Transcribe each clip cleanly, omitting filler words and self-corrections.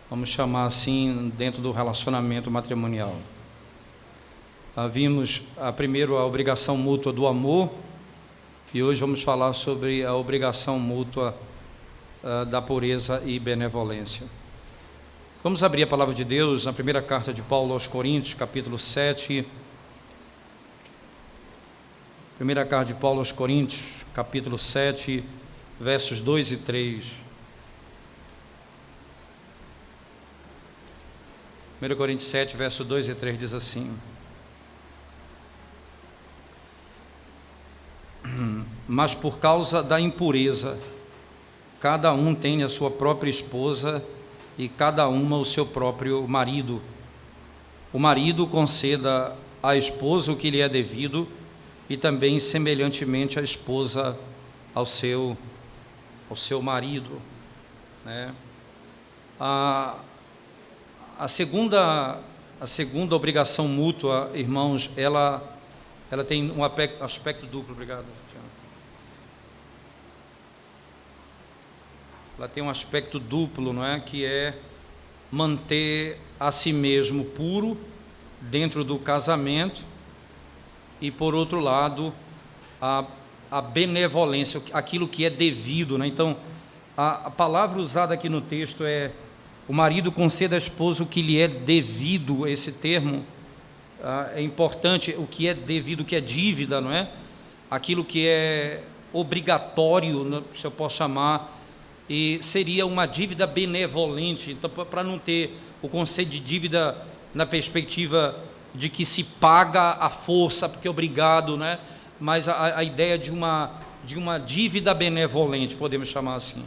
vamos chamar assim, dentro do relacionamento matrimonial. Vimos primeiro a obrigação mútua do amor, e hoje vamos falar sobre a obrigação mútua da pureza e benevolência. Vamos abrir a palavra de Deus na primeira carta de Paulo aos Coríntios, capítulo 7. Primeira carta de Paulo aos Coríntios, capítulo 7, versos 2 e 3. 1 Coríntios 7, versos 2 e 3 diz assim: Mas por causa da impureza, cada um tem a sua própria esposa e cada uma o seu próprio marido. O marido conceda à esposa o que lhe é devido, e também semelhantemente a esposa ao seu marido, né? A segunda obrigação mútua, irmãos, ela tem um aspecto duplo. Obrigado, Tiago. Ela tem um aspecto duplo, não é? Que é manter a si mesmo puro dentro do casamento e, por outro lado, a benevolência, aquilo que é devido, né? Então, a palavra usada aqui no texto é: o marido conceda à esposa o que lhe é devido. Esse termo é importante. O que é devido, o que é dívida, não é? Aquilo que é obrigatório, se eu posso chamar, e seria uma dívida benevolente. Então, para não ter o conceito de dívida na perspectiva de que se paga à força, porque é obrigado, né? Mas a ideia de uma dívida benevolente, podemos chamar assim.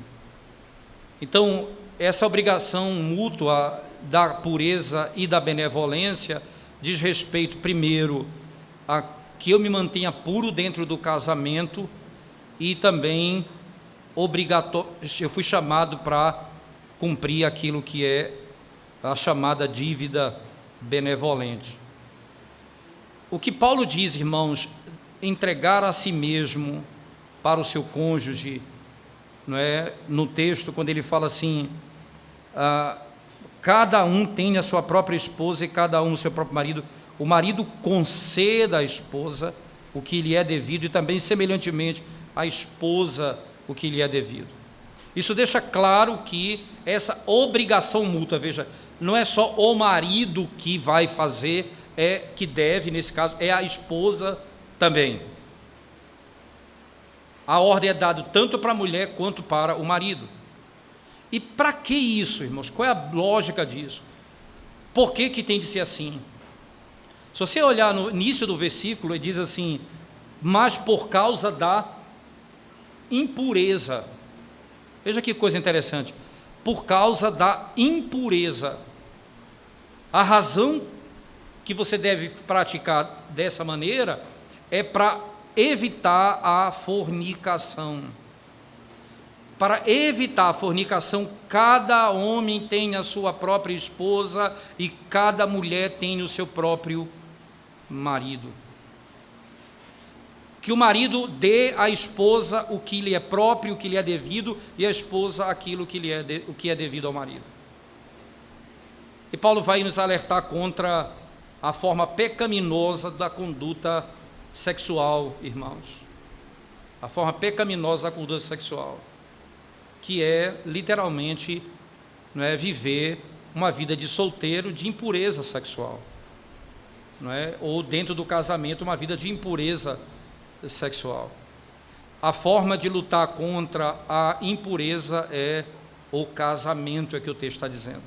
Então, essa obrigação mútua da pureza e da benevolência diz respeito, primeiro, a que eu me mantenha puro dentro do casamento, e também obrigatório, eu fui chamado para cumprir aquilo que é a chamada dívida benevolente. O que Paulo diz, irmãos, entregar a si mesmo para o seu cônjuge, não é? No texto, quando ele fala assim: cada um tem a sua própria esposa e cada um o seu próprio marido. O marido conceda à esposa o que lhe é devido, e também semelhantemente à esposa o que lhe é devido. Isso deixa claro que essa obrigação mútua, veja, não é só o marido que vai fazer, que deve, nesse caso, é a esposa também. A ordem é dada tanto para a mulher quanto para o marido. E para que isso, irmãos? Qual é a lógica disso? Por que tem de ser assim? Se você olhar no início do versículo, ele diz assim: mas por causa da impureza. Veja que coisa interessante. Por causa da impureza. A razão que você deve praticar dessa maneira é para evitar a fornicação. Para evitar a fornicação, cada homem tem a sua própria esposa e cada mulher tem o seu próprio marido. Que o marido dê à esposa o que lhe é próprio, o que lhe é devido, e a esposa aquilo o que é devido ao marido. E Paulo vai nos alertar contra a forma pecaminosa da conduta sexual, irmãos. A forma pecaminosa da conduta sexual, que é literalmente, não é, viver uma vida de solteiro de impureza sexual, não é? Ou dentro do casamento uma vida de impureza sexual. A forma de lutar contra a impureza é o casamento, é que o texto está dizendo.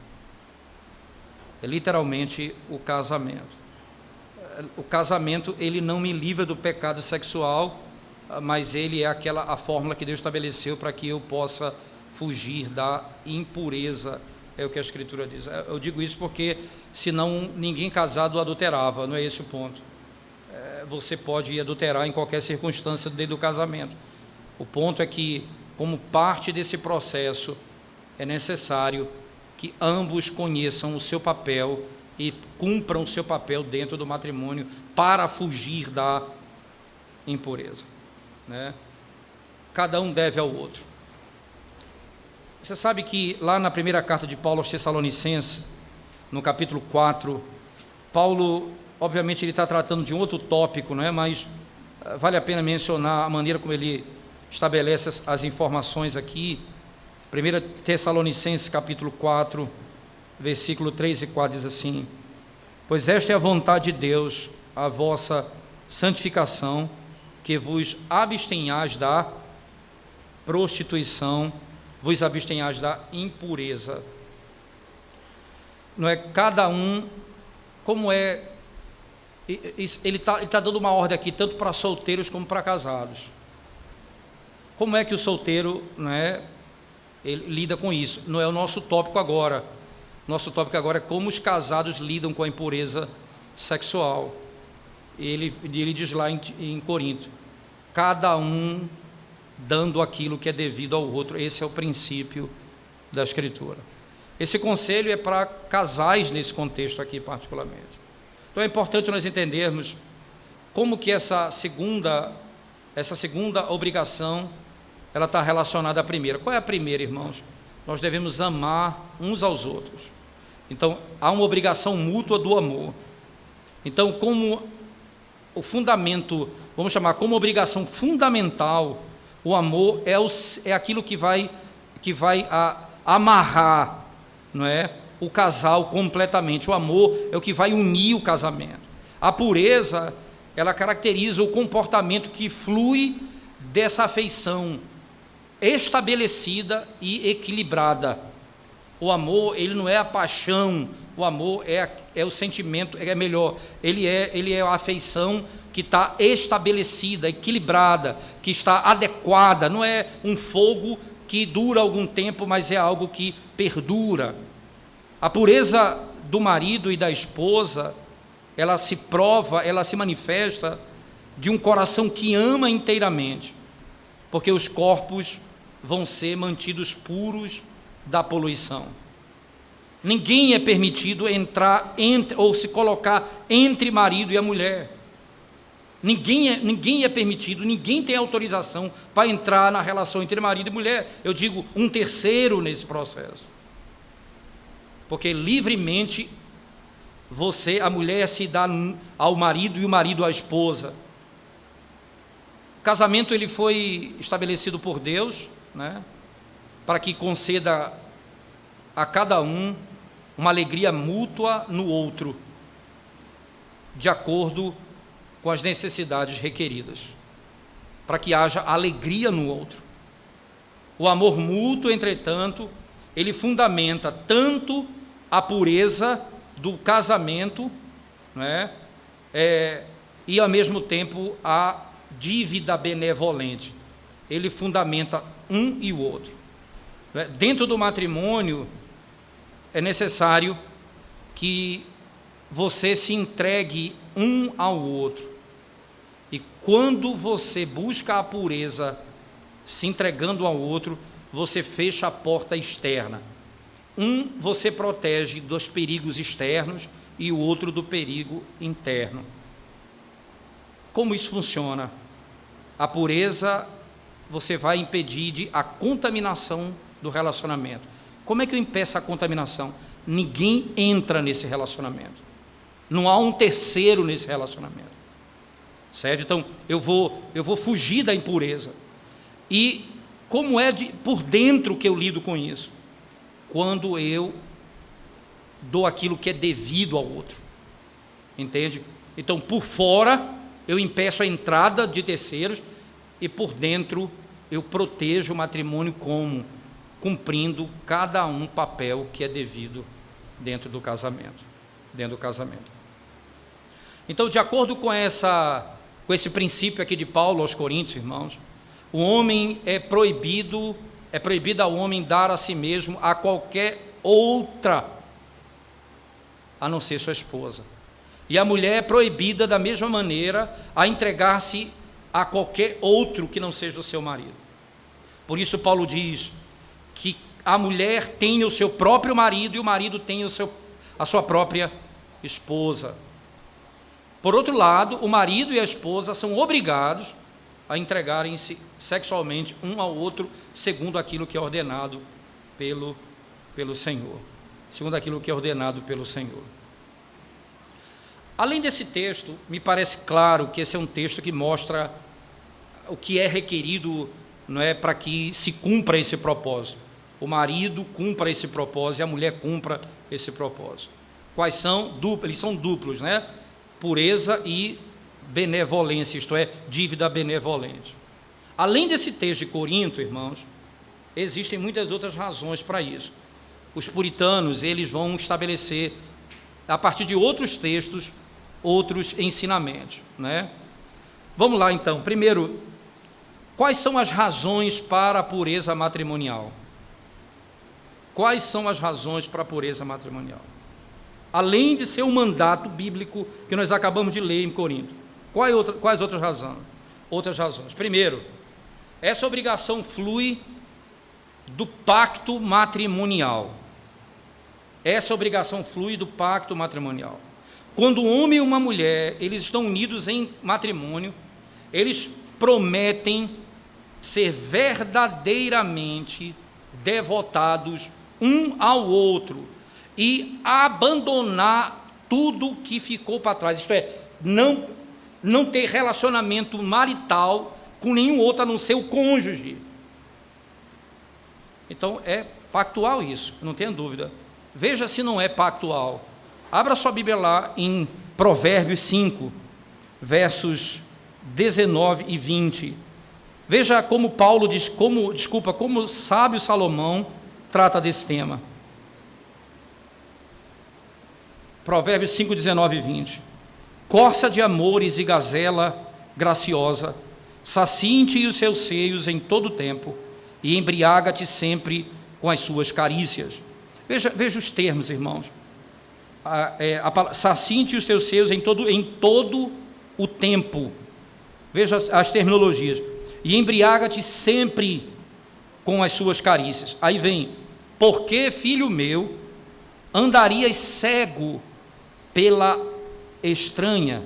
É literalmente o casamento. O casamento, ele não me livra do pecado sexual, mas ele é a fórmula que Deus estabeleceu para que eu possa fugir da impureza, é o que a Escritura diz. Eu digo isso porque senão ninguém casado adulterava, não é esse o ponto. Você pode adulterar em qualquer circunstância dentro do casamento. O ponto é que, como parte desse processo, é necessário que ambos conheçam o seu papel e cumpram o seu papel dentro do matrimônio para fugir da impureza, né? Cada um deve ao outro. Você sabe que lá na primeira carta de Paulo aos Tessalonicenses, no capítulo 4, Paulo, obviamente, ele está tratando de um outro tópico, não é? Mas vale a pena mencionar a maneira como ele estabelece as informações aqui. 1 Tessalonicenses, capítulo 4, versículo 3 e 4 diz assim: pois esta é a vontade de Deus, a vossa santificação, que vos abstenhais da prostituição, vos abstenhais da impureza. Não é cada um, como é, ele está dando uma ordem aqui, tanto para solteiros como para casados. Como é que o solteiro, não é, ele lida com isso? Não é o nosso tópico agora. Nosso tópico agora é como os casados lidam com a impureza sexual. Ele diz lá em Corinto, cada um dando aquilo que é devido ao outro. Esse é o princípio da Escritura. Esse conselho é para casais nesse contexto aqui particularmente. Então é importante nós entendermos como que essa segunda obrigação ela está relacionada à primeira. Qual é a primeira, irmãos? Nós devemos amar uns aos outros. Então há uma obrigação mútua do amor. Então, como o fundamento, vamos chamar como obrigação fundamental, o amor é aquilo que vai amarrar, não é, o casal completamente. O amor é o que vai unir o casamento. A pureza, ela caracteriza o comportamento que flui dessa afeição estabelecida e equilibrada. O amor, ele não é a paixão, o amor é o sentimento, é melhor, ele é a afeição que está estabelecida, equilibrada, que está adequada, não é um fogo que dura algum tempo, mas é algo que perdura. A pureza do marido e da esposa, ela se prova, ela se manifesta de um coração que ama inteiramente, porque os corpos vão ser mantidos puros da poluição. Ninguém é permitido entrar ou se colocar entre marido e a mulher. Ninguém é permitido, ninguém tem autorização para entrar na relação entre marido e mulher. Eu digo um terceiro nesse processo. Porque livremente a mulher se dá ao marido e o marido à esposa. O casamento ele foi estabelecido por Deus, né, para que conceda a cada um uma alegria mútua no outro, de acordo com as necessidades requeridas, para que haja alegria no outro. O amor mútuo, entretanto, ele fundamenta tanto a pureza do casamento, né, e ao mesmo tempo a dívida benevolente. Ele fundamenta um e o outro. Dentro do matrimônio, é necessário que você se entregue um ao outro. E quando você busca a pureza, se entregando ao outro, você fecha a porta externa. Você protege dos perigos externos e o outro do perigo interno. Como isso funciona? A pureza, você vai impedir a contaminação do relacionamento. Como é que eu impeço a contaminação? Ninguém entra nesse relacionamento. Não há um terceiro nesse relacionamento. Certo? Então, eu vou fugir da impureza. E como é por dentro que eu lido com isso? Quando eu dou aquilo que é devido ao outro. Entende? Então, por fora, eu impeço a entrada de terceiros e por dentro eu protejo o matrimônio como? Cumprindo cada um papel que é devido dentro do casamento. Então, de acordo com esse princípio aqui de Paulo aos Coríntios, irmãos, o homem é proibido ao homem dar a si mesmo a qualquer outra, a não ser sua esposa. E a mulher é proibida da mesma maneira a entregar-se a qualquer outro que não seja o seu marido. Por isso Paulo diz que a mulher tem o seu próprio marido e o marido tem a sua própria esposa. Por outro lado, o marido e a esposa são obrigados a entregarem-se sexualmente um ao outro, segundo aquilo que é ordenado pelo Senhor, segundo aquilo que é ordenado pelo Senhor. Além desse texto, me parece claro que esse é um texto que mostra o que é requerido, não é, para que se cumpra esse propósito. O marido cumpra esse propósito e a mulher cumpra esse propósito. Quais são? Eles são duplos, né? Pureza e benevolência, isto é, dívida benevolente. Além desse texto de Corinto, irmãos, existem muitas outras razões para isso. Os puritanos, eles vão estabelecer, a partir de outros textos, outros ensinamentos, né? Vamos lá, então. Primeiro, quais são as razões para a pureza matrimonial? Quais são as razões para a pureza matrimonial? Além de ser um mandato bíblico que nós acabamos de ler em Corinto, quais outras razões? Outras razões. Primeiro, essa obrigação flui do pacto matrimonial. Essa obrigação flui do pacto matrimonial. Quando um homem e uma mulher, eles estão unidos em matrimônio, eles prometem ser verdadeiramente devotados um ao outro e abandonar tudo que ficou para trás, isto é, não ter relacionamento marital com nenhum outro a não ser o cônjuge. Então é pactual isso, não tenha dúvida. Veja se não é pactual. Abra sua Bíblia lá em Provérbios 5, versos 19 e 20. Veja como Paulo diz, como o sábio Salomão trata desse tema. Provérbios 5, 19 e 20. Corça de amores e gazela graciosa, sacie-te os seus seios em todo o tempo, e embriaga-te sempre com as suas carícias. Veja os termos, irmãos. Sacie-te os teus seios em todo o tempo. Veja as terminologias. E embriaga-te sempre com as suas carícias. Aí vem, porque, filho meu, andarias cego pela estranha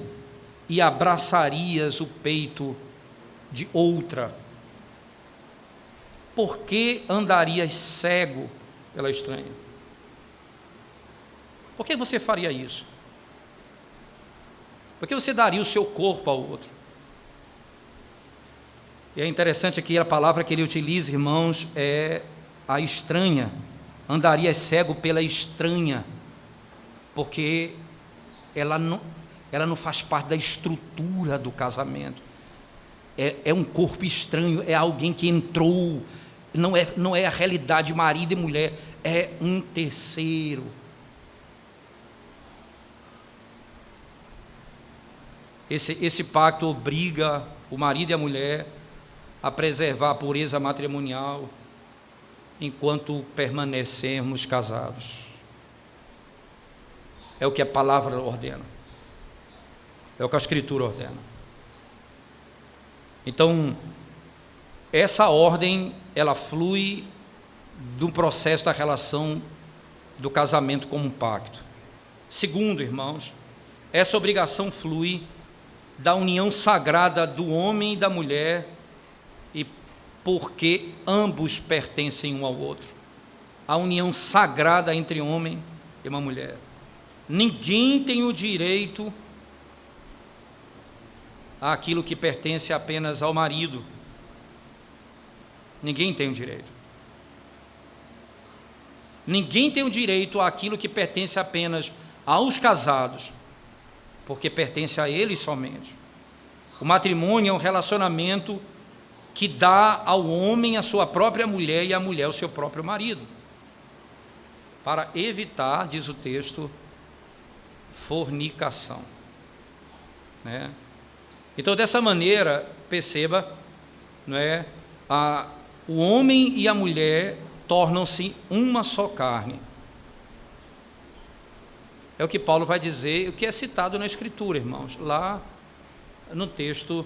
e abraçarias o peito de outra. Por que andarias cego pela estranha? Por que você faria isso? Por que você daria o seu corpo ao outro? E é interessante aqui a palavra que ele utiliza, irmãos, é a estranha. Andaria cego pela estranha, porque ela não faz parte da estrutura do casamento. É um corpo estranho, é alguém que entrou, não é a realidade marido e mulher, é um terceiro. Esse pacto obriga o marido e a mulher a preservar a pureza matrimonial enquanto permanecemos casados. É o que a palavra ordena. É o que a Escritura ordena. Então, essa ordem, ela flui do processo da relação do casamento como um pacto. Segundo, irmãos, essa obrigação flui da união sagrada do homem e da mulher, e porque ambos pertencem um ao outro. A união sagrada entre homem e uma mulher. Ninguém tem o direito àquilo que pertence apenas ao marido. Ninguém tem o direito. Ninguém tem o direito àquilo que pertence apenas aos casados, porque pertence a eles somente. O matrimônio é um relacionamento que dá ao homem a sua própria mulher e à mulher o seu próprio marido, para evitar, diz o texto, fornicação, né? Então, dessa maneira, perceba, não é, o homem e a mulher tornam-se uma só carne. É o que Paulo vai dizer, o que é citado na Escritura, irmãos, lá no texto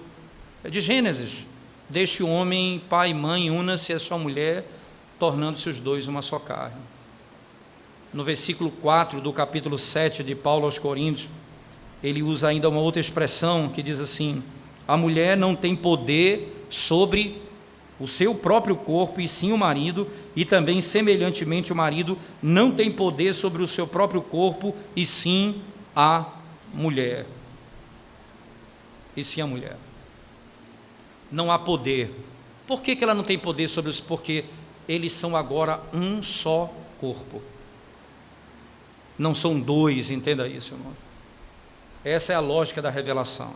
de Gênesis. Deixe o homem, pai e mãe, una-se a sua mulher, tornando-se os dois uma só carne. No versículo 4 do capítulo 7 de Paulo aos Coríntios, ele usa ainda uma outra expressão que diz assim: a mulher não tem poder sobre o seu próprio corpo, e sim o marido, e também, semelhantemente, o marido não tem poder sobre o seu próprio corpo, e sim a mulher. E sim a mulher. Não há poder. Por que ela não tem poder sobre os? Porque eles são agora um só corpo. Não são dois, entenda isso, irmão. Essa é a lógica da revelação.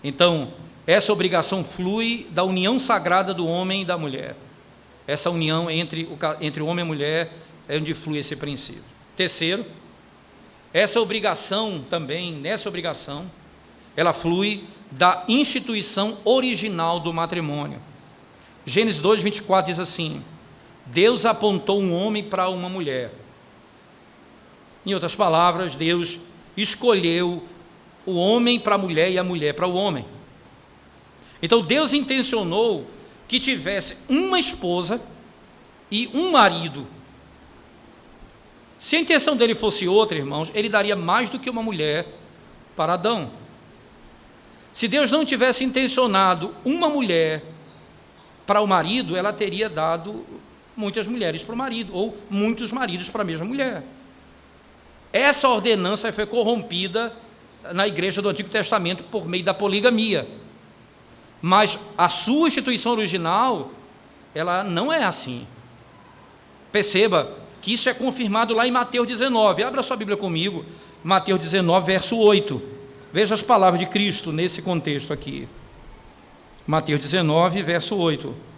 Então, essa obrigação flui da união sagrada do homem e da mulher. Essa união entre o homem e a mulher é onde flui esse princípio. Terceiro, essa obrigação também, nessa obrigação, ela flui da instituição original do matrimônio. Gênesis 2, 24 diz assim: Deus apontou um homem para uma mulher. Em outras palavras, Deus escolheu o homem para a mulher e a mulher para o homem. Então Deus intencionou que tivesse uma esposa e um marido. Se a intenção dele fosse outra, irmãos, ele daria mais do que uma mulher para Adão. Se Deus não tivesse intencionado uma mulher para o marido, ela teria dado muitas mulheres para o marido, ou muitos maridos para a mesma mulher. Essa ordenança foi corrompida na igreja do Antigo Testamento por meio da poligamia. Mas a sua instituição original, ela não é assim. Perceba que isso é confirmado lá em Mateus 19. Abra sua Bíblia comigo, Mateus 19, verso 8. Veja as palavras de Cristo nesse contexto aqui. Mateus 19, verso 8.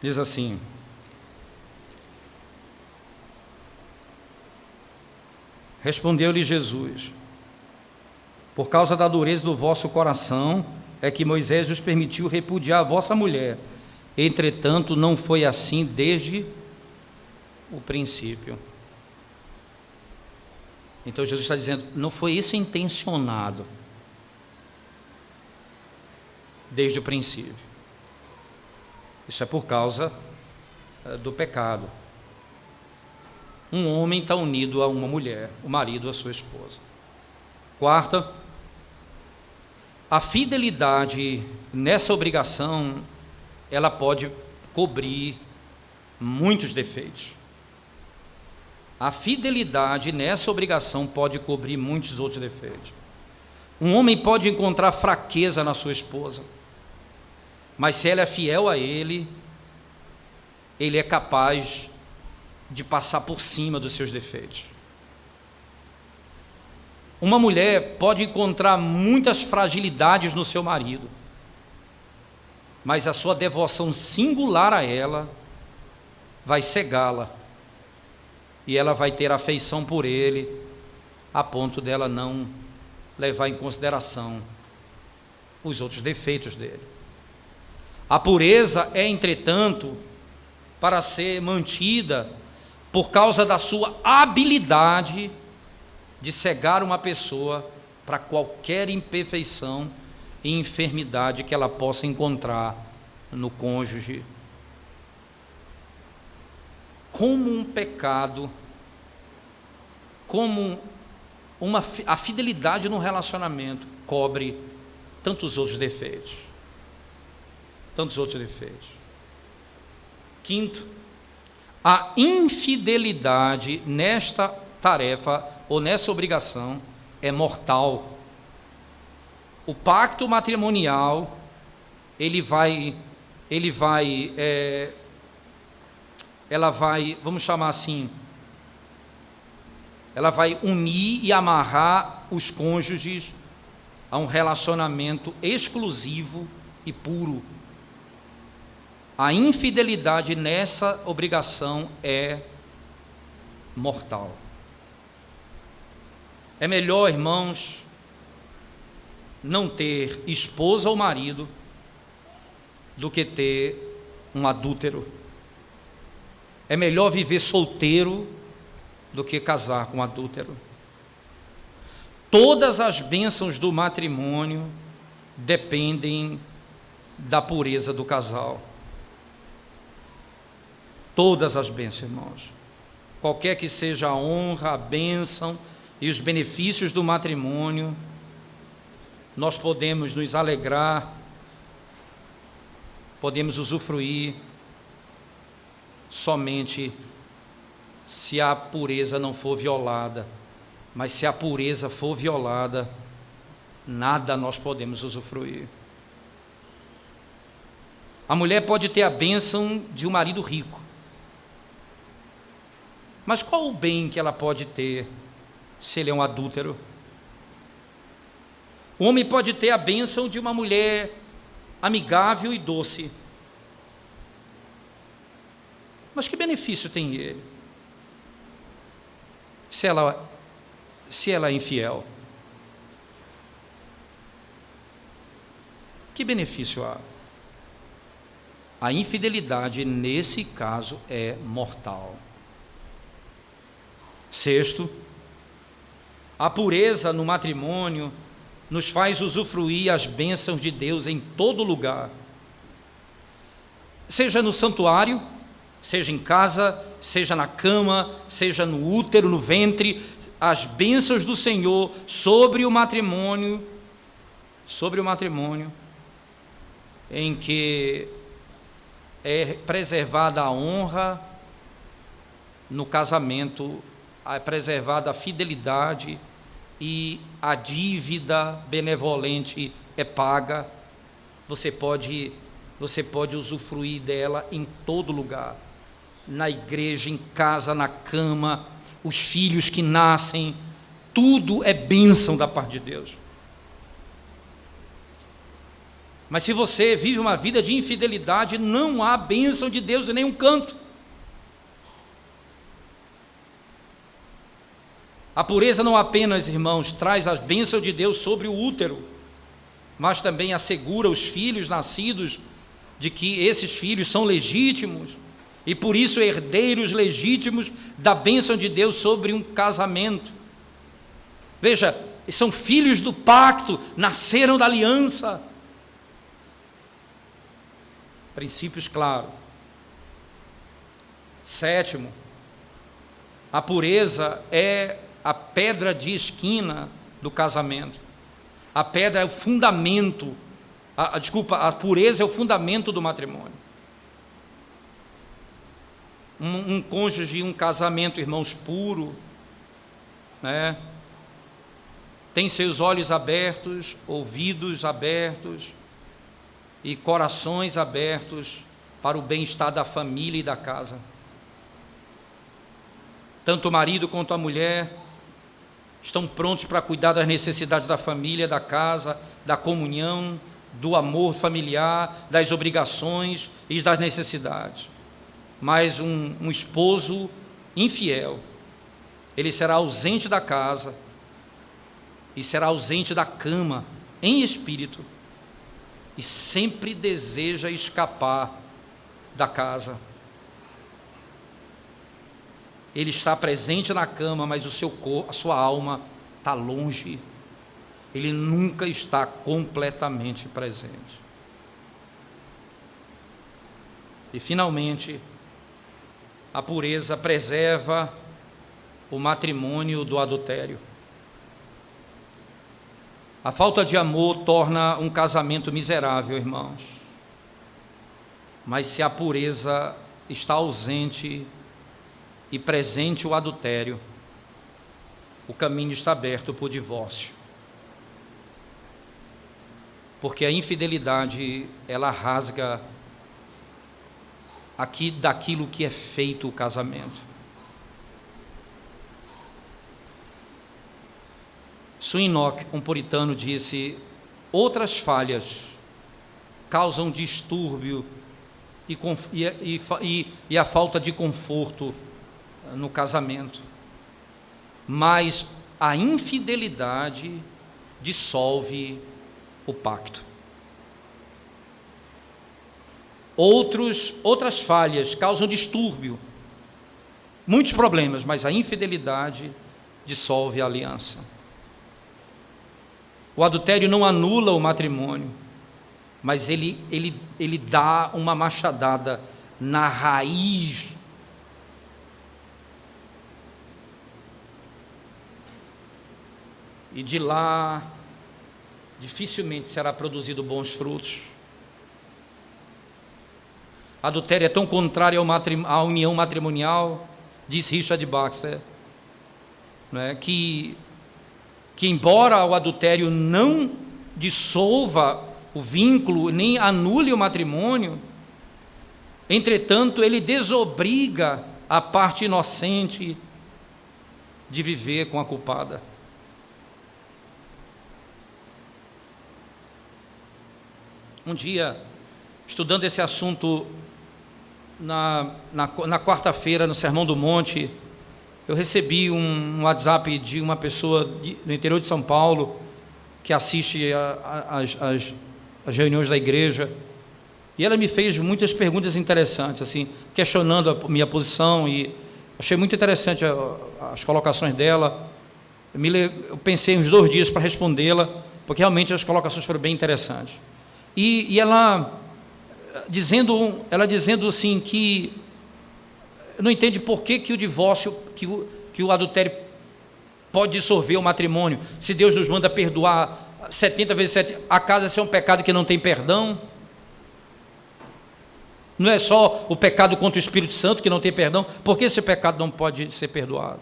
Diz assim: Respondeu-lhe Jesus: Por causa da dureza do vosso coração é que Moisés vos permitiu repudiar a vossa mulher. Entretanto, não foi assim desde o princípio. Então Jesus está dizendo, não foi isso intencionado desde o princípio. Isso é por causa do pecado. Um homem está unido a uma mulher, o marido a sua esposa. Quarta, a fidelidade nessa obrigação, ela pode cobrir muitos defeitos. A fidelidade nessa obrigação pode cobrir muitos outros defeitos. Um homem pode encontrar fraqueza na sua esposa, mas se ela é fiel a ele, ele é capaz de passar por cima dos seus defeitos. Uma mulher pode encontrar muitas fragilidades no seu marido, mas a sua devoção singular a ela vai cegá-la, e ela vai ter afeição por ele, a ponto dela não levar em consideração os outros defeitos dele. A pureza é, entretanto, para ser mantida por causa da sua habilidade de cegar uma pessoa para qualquer imperfeição e enfermidade que ela possa encontrar no cônjuge. Como um pecado, como a fidelidade no relacionamento cobre tantos outros defeitos. Tantos outros defeitos. Quinto, a infidelidade nesta tarefa ou nessa obrigação é mortal. O pacto matrimonial, vamos chamar assim, ela vai unir e amarrar os cônjuges a um relacionamento exclusivo e puro. A infidelidade nessa obrigação é mortal. É melhor, irmãos, não ter esposa ou marido do que ter um adúltero. É melhor viver solteiro do que casar com um adúltero. Todas as bênçãos do matrimônio dependem da pureza do casal. Todas as bênçãos, irmãos. Qualquer que seja a honra, a bênção e os benefícios do matrimônio, nós podemos nos alegrar, podemos usufruir somente se a pureza não for violada. Mas se a pureza for violada, nada nós podemos usufruir. A mulher pode ter a bênção de um marido rico, mas qual o bem que ela pode ter se ele é um adúltero? O homem pode ter a bênção de uma mulher amigável e doce, mas que benefício tem ele se ela é infiel? Que benefício há? A infidelidade, nesse caso, é mortal. Sexto, a pureza no matrimônio nos faz usufruir as bênçãos de Deus em todo lugar, seja no santuário, seja em casa, seja na cama, seja no útero, no ventre. As bênçãos do Senhor sobre o matrimônio, em que é preservada a honra no casamento, é preservada a fidelidade e a dívida benevolente é paga. Você pode usufruir dela em todo lugar, na igreja, em casa, na cama, os filhos que nascem, tudo é bênção da parte de Deus. Mas se você vive uma vida de infidelidade, não há bênção de Deus em nenhum canto. A pureza não apenas, irmãos, traz as bênçãos de Deus sobre o útero, mas também assegura os filhos nascidos de que esses filhos são legítimos e por isso herdeiros legítimos da bênção de Deus sobre um casamento. Veja, são filhos do pacto, nasceram da aliança. Princípios claros. Sétimo, a pureza é a pedra de esquina do casamento. A pedra é o fundamento, a pureza é o fundamento do matrimônio. Um cônjuge, um casamento, irmãos, puro, né? Tem seus olhos abertos, ouvidos abertos e corações abertos para o bem-estar da família e da casa. Tanto o marido quanto a mulher estão prontos para cuidar das necessidades da família, da casa, da comunhão, do amor familiar, das obrigações e das necessidades. Mas um esposo infiel, ele será ausente da casa e será ausente da cama em espírito e sempre deseja escapar da casa. Ele está presente na cama, mas a sua alma está longe. Ele nunca está completamente presente. E finalmente, a pureza preserva o matrimônio do adultério. A falta de amor torna um casamento miserável, irmãos. Mas se a pureza está ausente e presente o adultério, o caminho está aberto para o divórcio. Porque a infidelidade, ela rasga aqui daquilo que é feito o casamento. Swinnock, um puritano, disse: outras falhas causam distúrbio e a falta de conforto no casamento, mas a infidelidade dissolve o pacto. Outras falhas causam distúrbio, muitos problemas, mas a infidelidade dissolve a aliança. O adultério não anula o matrimônio, mas ele dá uma machadada na raiz e de lá dificilmente será produzido bons frutos. Adultério é tão contrário à união matrimonial, diz Richard Baxter, né, que embora o adultério não dissolva o vínculo, nem anule o matrimônio, entretanto, ele desobriga a parte inocente de viver com a culpada. Um dia, estudando esse assunto na quarta-feira, no Sermão do Monte, eu recebi um WhatsApp de uma pessoa do interior de São Paulo, que assiste às reuniões da igreja, e ela me fez muitas perguntas interessantes, assim, questionando a minha posição, e achei muito interessante as colocações dela. Eu pensei uns 2 dias para respondê-la, porque realmente as colocações foram bem interessantes. E ela dizendo assim, que não entende por que o divórcio, que o adultério pode dissolver o matrimônio, se Deus nos manda perdoar 70 vezes 7, acaso esse é um pecado que não tem perdão? Não é só o pecado contra o Espírito Santo que não tem perdão? Por que esse pecado não pode ser perdoado?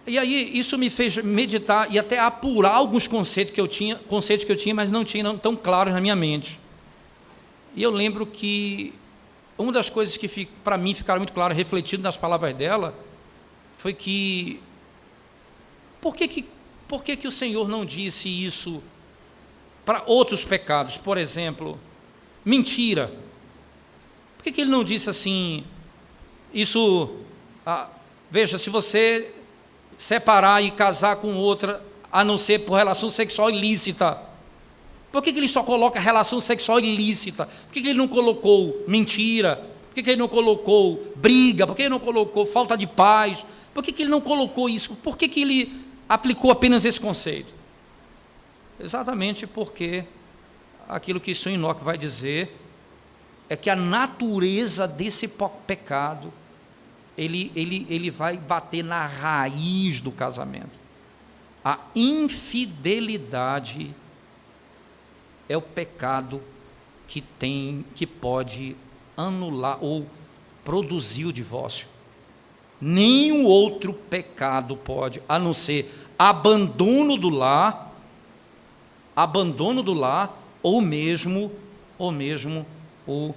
E aí isso me fez meditar e até apurar alguns conceitos que eu tinha, mas não tinham tão claros na minha mente. E eu lembro que uma das coisas que para mim ficaram muito claras, refletido nas palavras dela, foi que por que o Senhor não disse isso para outros pecados? Por exemplo, mentira. Por que Ele não disse assim, veja, se você separar e casar com outra, a não ser por relação sexual ilícita, por que Ele só coloca relação sexual ilícita? Por que Ele não colocou mentira? Por que Ele não colocou briga? Por que Ele não colocou falta de paz? Por que Ele não colocou isso? Por que Ele aplicou apenas esse conceito? Exatamente porque aquilo que Sr. Enoque vai dizer é que a natureza desse pecado, ele vai bater na raiz do casamento. A infidelidade é o pecado que pode anular ou produzir o divórcio. Nenhum outro pecado pode, a não ser abandono do lar, ou mesmo o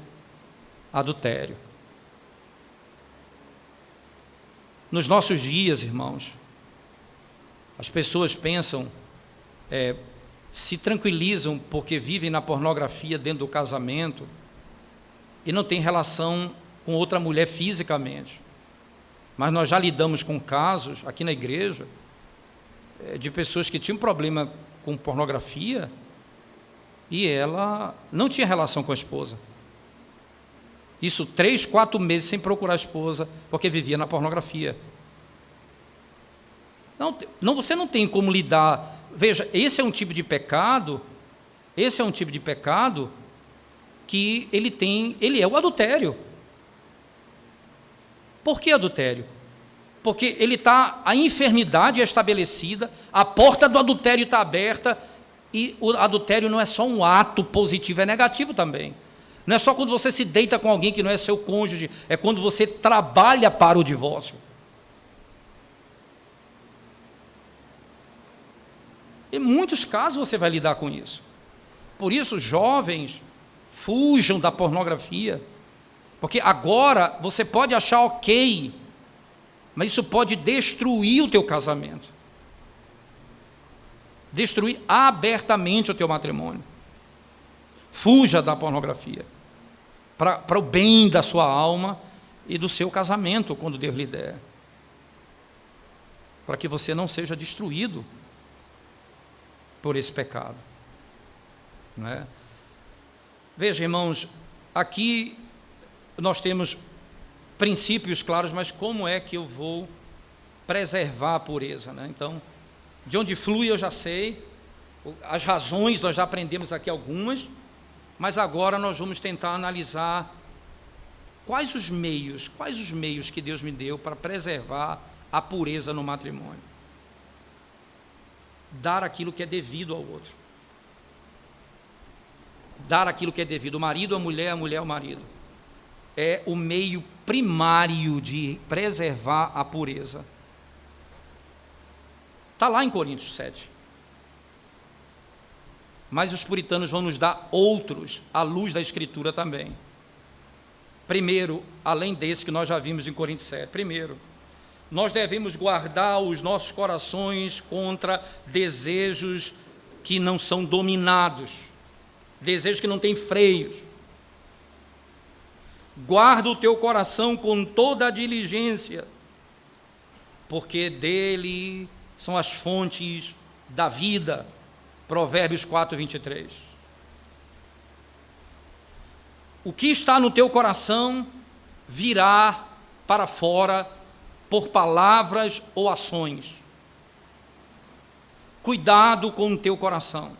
adultério. Nos nossos dias, irmãos, as pessoas pensam, se tranquilizam porque vivem na pornografia dentro do casamento e não têm relação com outra mulher fisicamente. Mas nós já lidamos com casos aqui na igreja de pessoas que tinham problema com pornografia e ela não tinha relação com a esposa. Isso 3, 4 meses sem procurar a esposa, porque vivia na pornografia. Não, você não tem como lidar. Veja, esse é um tipo de pecado que ele é o adultério. Por que adultério? Porque a enfermidade é estabelecida, a porta do adultério está aberta, e o adultério não é só um ato positivo, é negativo também. Não é só quando você se deita com alguém que não é seu cônjuge, é quando você trabalha para o divórcio. Em muitos casos você vai lidar com isso. Por isso, jovens, fujam da pornografia, porque agora você pode achar ok, mas isso pode destruir o teu casamento, destruir abertamente o teu matrimônio. Fuja da pornografia, para o bem da sua alma e do seu casamento, quando Deus lhe der, para que você não seja destruído por esse pecado, não é? Veja, irmãos, aqui nós temos princípios claros, mas como é que eu vou preservar a pureza, né? Então, de onde flui eu já sei, as razões nós já aprendemos aqui algumas, mas agora nós vamos tentar analisar quais os meios que Deus me deu para preservar a pureza no matrimônio. dar aquilo que é devido ao outro. Dar aquilo que é devido. O marido à mulher, a mulher ao marido. É o meio primário de preservar a pureza. Está lá em Coríntios 7. Mas os puritanos vão nos dar outros, à luz da Escritura também. Primeiro, além desse que nós já vimos em Coríntios 7. Primeiro, nós devemos guardar os nossos corações contra desejos que não são dominados, desejos que não têm freios. Guarda o teu coração com toda a diligência, porque dele são as fontes da vida. Provérbios 4, 23. O que está no teu coração virá para fora por palavras ou ações. Cuidado com o teu coração.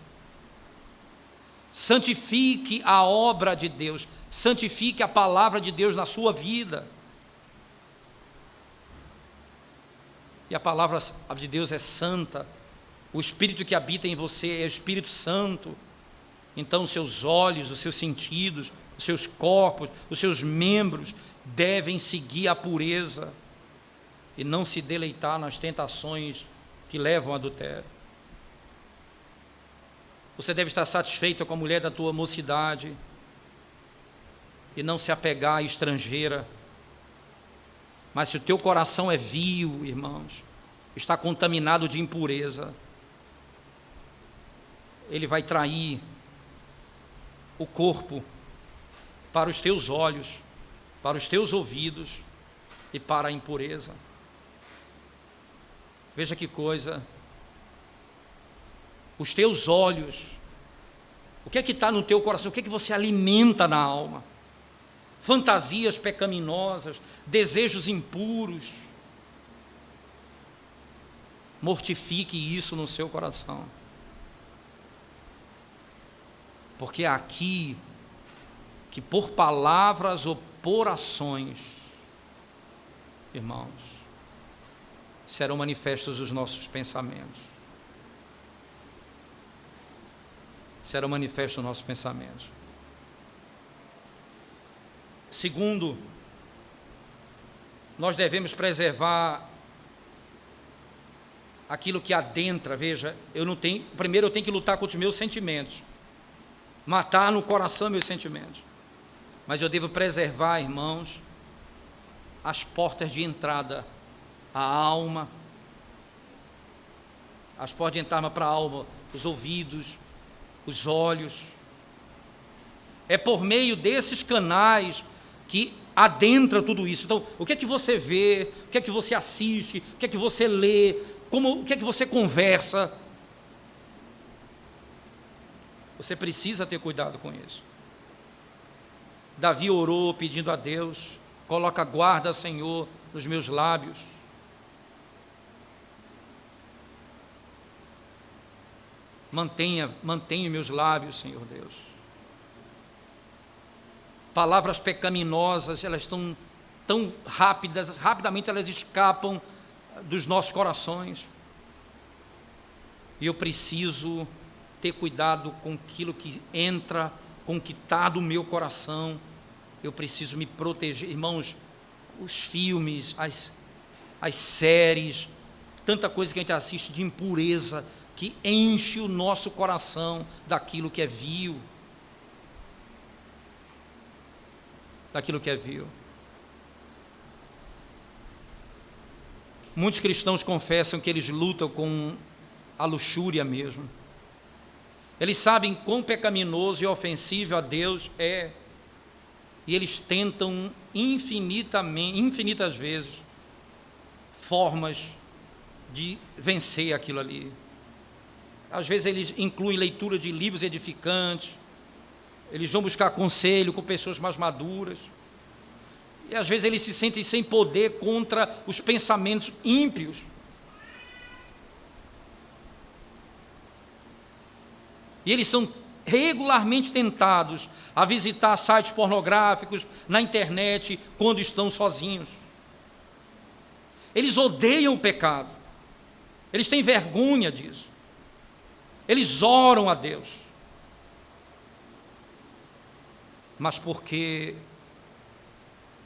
Santifique a obra de Deus, santifique a palavra de Deus na sua vida. E a palavra de Deus é santa. O Espírito que habita em você é o Espírito Santo. Então os seus olhos, os seus sentidos, os seus corpos, os seus membros devem seguir a pureza e não se deleitar nas tentações que levam ao adultério. Você deve estar satisfeito com a mulher da tua mocidade e não se apegar à estrangeira. Mas se o teu coração é vil, irmãos, está contaminado de impureza, ele vai trair o corpo para os teus olhos, para os teus ouvidos e para a impureza. Veja que coisa. Os teus olhos, o que é que está no teu coração? O que é que você alimenta na alma? Fantasias pecaminosas, desejos impuros. Mortifique isso no seu coração. Porque é aqui que por palavras ou por ações, irmãos, serão manifestos os nossos pensamentos. Serão manifestos os nossos pensamentos. Segundo, nós devemos preservar aquilo que adentra. Veja, primeiro eu tenho que lutar contra os meus sentimentos. Matar no coração meus sentimentos. Mas eu devo preservar, irmãos, as portas de entrada, a alma, as portas de entrada para a alma, os ouvidos, os olhos. É por meio desses canais que adentra tudo isso. Então, o que é que você vê, o que é que você assiste, o que é que você lê, o que é que você conversa? Você precisa ter cuidado com isso. Davi orou pedindo a Deus: coloca guarda, Senhor, nos meus lábios. Mantenha meus lábios, Senhor Deus. Palavras pecaminosas, elas estão tão rapidamente elas escapam dos nossos corações. E eu preciso ter cuidado com aquilo que entra, com o que está do meu coração. Eu preciso me proteger. Irmãos, os filmes, as séries, tanta coisa que a gente assiste de impureza, que enche o nosso coração daquilo que é vil. Daquilo que é vil. Muitos cristãos confessam que eles lutam com a luxúria mesmo. Eles sabem quão pecaminoso e ofensivo a Deus é, e eles tentam infinitas vezes formas de vencer aquilo ali. Às vezes eles incluem leitura de livros edificantes, eles vão buscar conselho com pessoas mais maduras, e às vezes eles se sentem sem poder contra os pensamentos ímpios. E eles são regularmente tentados a visitar sites pornográficos na internet quando estão sozinhos. Eles odeiam o pecado. Eles têm vergonha disso. eles oram a Deus, mas porque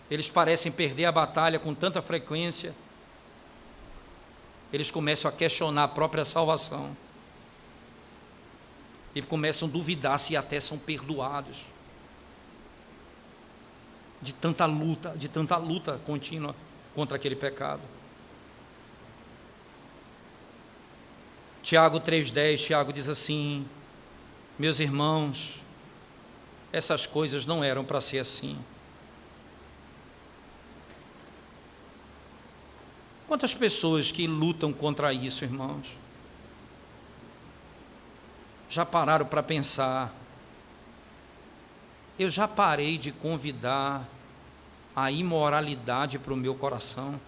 eles parecem perder a batalha com tanta frequência, eles começam a questionar a própria salvação e começam a duvidar se até são perdoados de tanta luta contínua contra aquele pecado. Tiago 3,10, Tiago diz assim: meus irmãos, essas coisas não eram para ser assim. Quantas pessoas que lutam contra isso, irmãos, já pararam para pensar? Eu já parei de convidar a imoralidade para o meu coração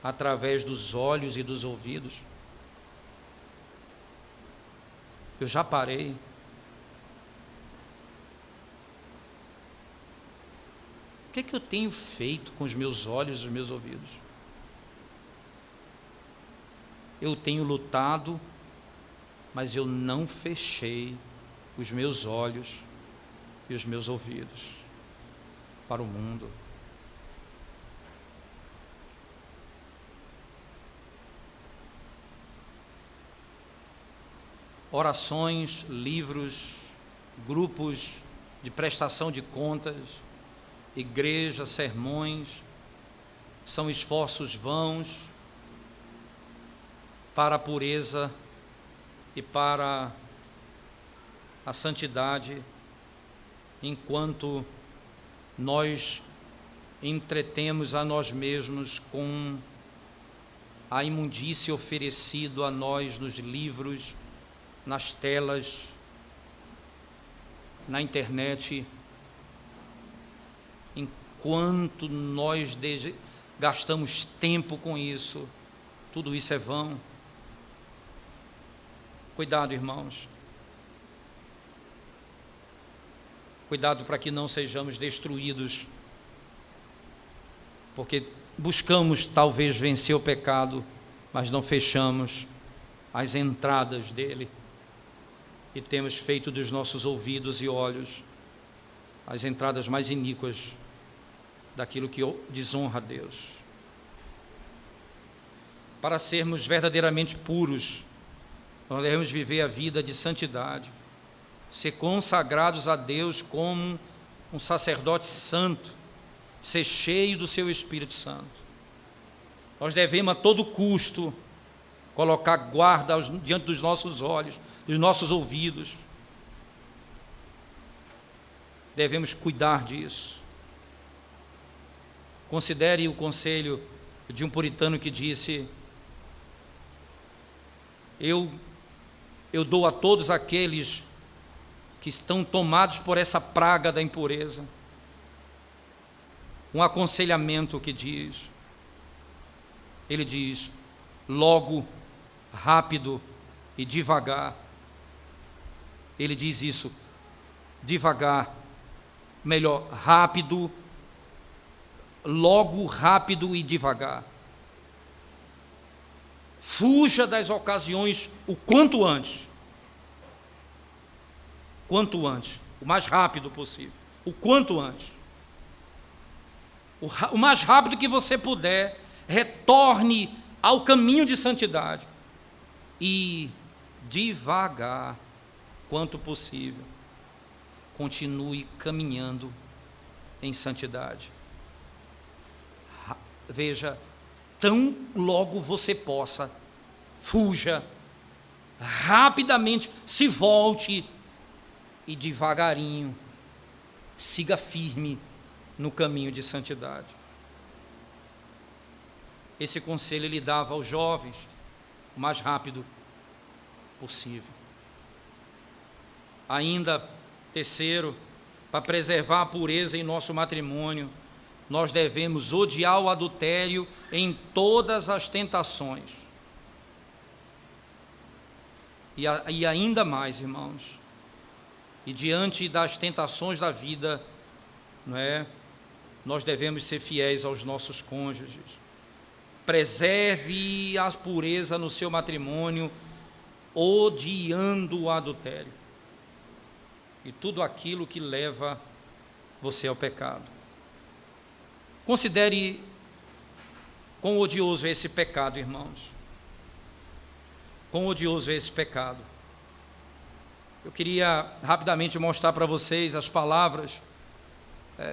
através dos olhos e dos ouvidos? Eu já parei. O que é que eu tenho feito com os meus olhos e os meus ouvidos? Eu tenho lutado, mas eu não fechei os meus olhos e os meus ouvidos para o mundo. Orações, livros, grupos de prestação de contas, igreja, sermões, são esforços vãos para a pureza e para a santidade, enquanto nós entretemos a nós mesmos com a imundície oferecida a nós nos livros, nas telas, na internet. Enquanto nós gastamos tempo com isso, tudo isso é vão. Cuidado, irmãos. Cuidado para que não sejamos destruídos, porque buscamos talvez vencer o pecado, mas não fechamos as entradas dele, e temos feito dos nossos ouvidos e olhos as entradas mais iníquas daquilo que desonra a Deus. Para sermos verdadeiramente puros, nós devemos viver a vida de santidade, ser consagrados a Deus como um sacerdote santo, ser cheio do seu Espírito Santo. Nós devemos a todo custo colocar guarda diante dos nossos olhos, dos nossos ouvidos. Devemos cuidar disso. Considere o conselho de um puritano que disse: eu dou a todos aqueles que estão tomados por essa praga da impureza um aconselhamento que diz, ele diz: logo, rápido e devagar. Ele diz isso, devagar, melhor, rápido, logo, rápido e devagar. Fuja das ocasiões o quanto antes, o mais rápido possível, o quanto antes. O mais rápido que você puder, retorne ao caminho de santidade e devagar, quanto possível, continue caminhando em santidade. Veja, tão logo você possa, fuja, rapidamente, se volte e devagarinho, siga firme no caminho de santidade. Esse conselho ele dava aos jovens o mais rápido possível. Ainda, terceiro, para preservar a pureza em nosso matrimônio, nós devemos odiar o adultério em todas as tentações. E ainda mais, irmãos, e diante das tentações da vida, não é? Nós devemos ser fiéis aos nossos cônjuges. Preserve a pureza no seu matrimônio odiando o adultério e tudo aquilo que leva você ao pecado. Considere quão odioso é esse pecado, irmãos. Quão odioso é esse pecado. Eu queria rapidamente mostrar para vocês as palavras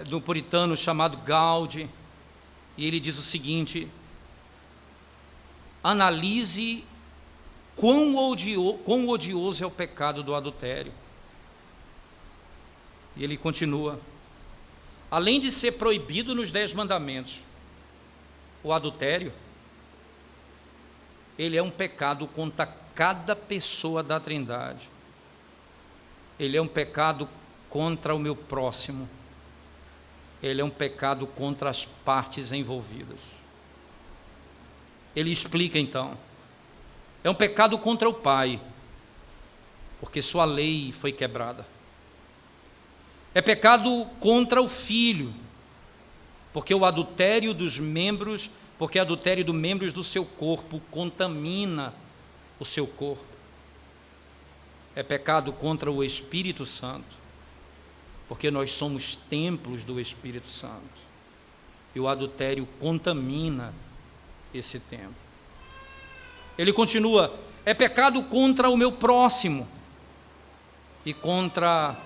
do puritano chamado Gaudi, e ele diz o seguinte: analise quão odioso é o pecado do adultério. E ele continua: além de ser proibido nos 10 mandamentos, o adultério, ele é um pecado contra cada pessoa da Trindade. Ele é um pecado contra o meu próximo. Ele é um pecado contra as partes envolvidas. Ele explica então: é um pecado contra o Pai, porque sua lei foi quebrada. É pecado contra o Filho, porque o adultério dos membros, porque o adultério dos membros do seu corpo contamina o seu corpo. É pecado contra o Espírito Santo, porque nós somos templos do Espírito Santo, e o adultério contamina esse templo. Ele continua: é pecado contra o meu próximo e contra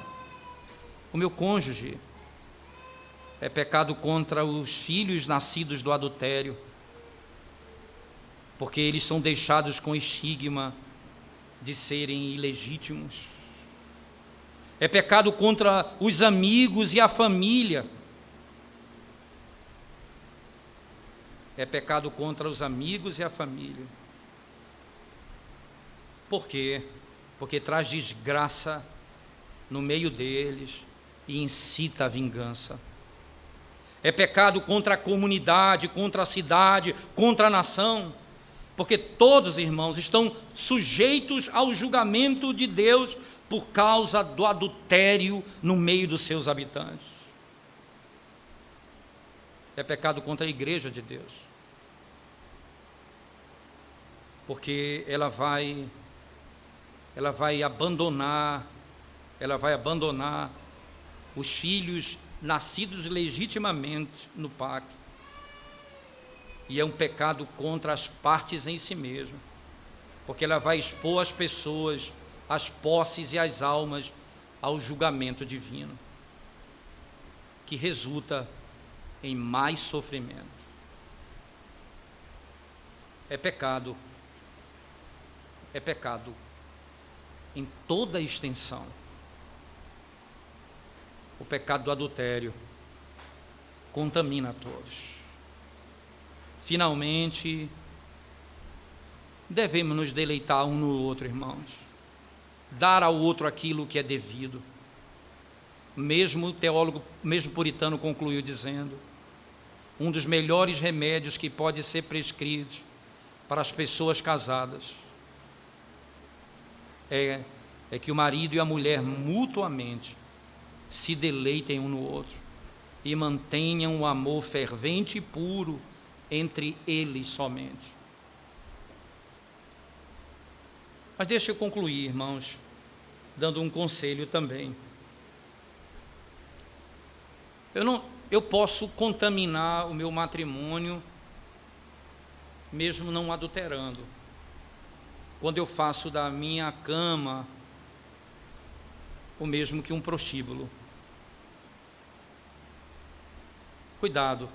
o meu cônjuge. É pecado contra os filhos nascidos do adultério, porque eles são deixados com estigma de serem ilegítimos. É pecado contra os amigos e a família. É pecado contra os amigos e a família. Por quê? Porque traz desgraça no meio deles e incita a vingança. É pecado contra a comunidade, contra a cidade, contra a nação, porque todos, irmãos, estão sujeitos ao julgamento de Deus por causa do adultério no meio dos seus habitantes. É pecado contra a igreja de Deus, porque ela vai abandonar os filhos nascidos legitimamente no pacto. E é um pecado contra as partes em si mesmo, porque ela vai expor as pessoas, as posses e as almas ao julgamento divino, que resulta em mais sofrimento. É pecado em toda a extensão. O pecado do adultério contamina a todos. Finalmente, devemos nos deleitar um no outro, irmãos. Dar ao outro aquilo que é devido. Mesmo o teólogo, mesmo puritano, concluiu dizendo: um dos melhores remédios que pode ser prescrito para as pessoas casadas é que o marido e a mulher mutuamente se deleitem um no outro e mantenham o amor fervente e puro entre eles somente. Mas deixa eu concluir, irmãos, dando um conselho também. Eu posso contaminar o meu matrimônio mesmo não adulterando, quando eu faço da minha cama o mesmo que um prostíbulo. Cuidado,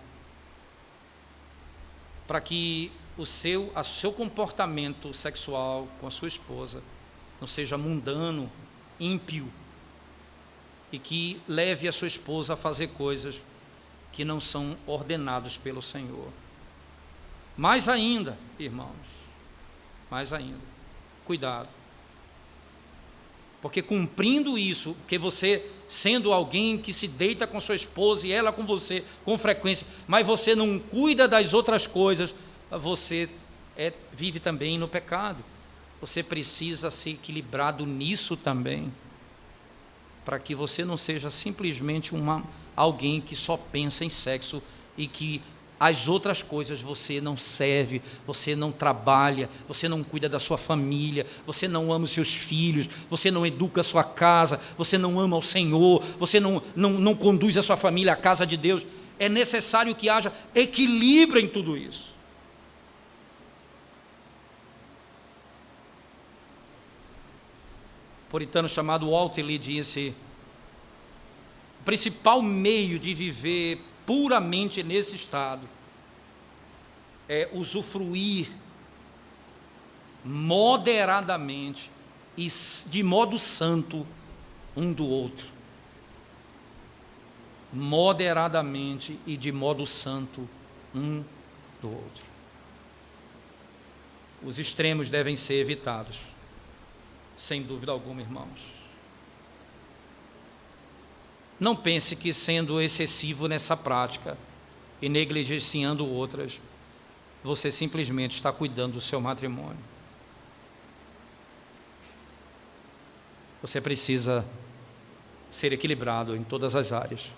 para que o seu comportamento sexual com a sua esposa não seja mundano, ímpio, e que leve a sua esposa a fazer coisas que não são ordenadas pelo Senhor. Mais ainda, irmãos, cuidado, porque cumprindo isso, porque você sendo alguém que se deita com sua esposa e ela com você com frequência, mas você não cuida das outras coisas, você vive também no pecado. Você precisa ser equilibrado nisso também, para que você não seja simplesmente alguém que só pensa em sexo e que as outras coisas você não serve, você não trabalha, você não cuida da sua família, você não ama os seus filhos, você não educa a sua casa, você não ama o Senhor, você não conduz a sua família à casa de Deus. É necessário que haja equilíbrio em tudo isso. O puritano chamado Waltley disse: o principal meio de viver puramente nesse estado é usufruir moderadamente e de modo santo um do outro. Moderadamente e de modo santo um do outro. Os extremos devem ser evitados, sem dúvida alguma, irmãos. Não pense que, sendo excessivo nessa prática e negligenciando outras, você simplesmente está cuidando do seu matrimônio. Você precisa ser equilibrado em todas as áreas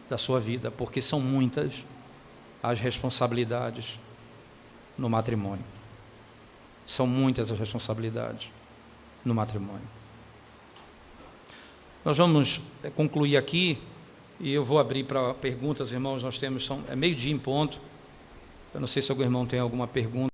da sua vida, porque são muitas as responsabilidades no matrimônio. São muitas as responsabilidades no matrimônio. Nós vamos concluir aqui, e eu vou abrir para perguntas, irmãos. Nós temos, é meio-dia em ponto. Eu não sei se algum irmão tem alguma pergunta.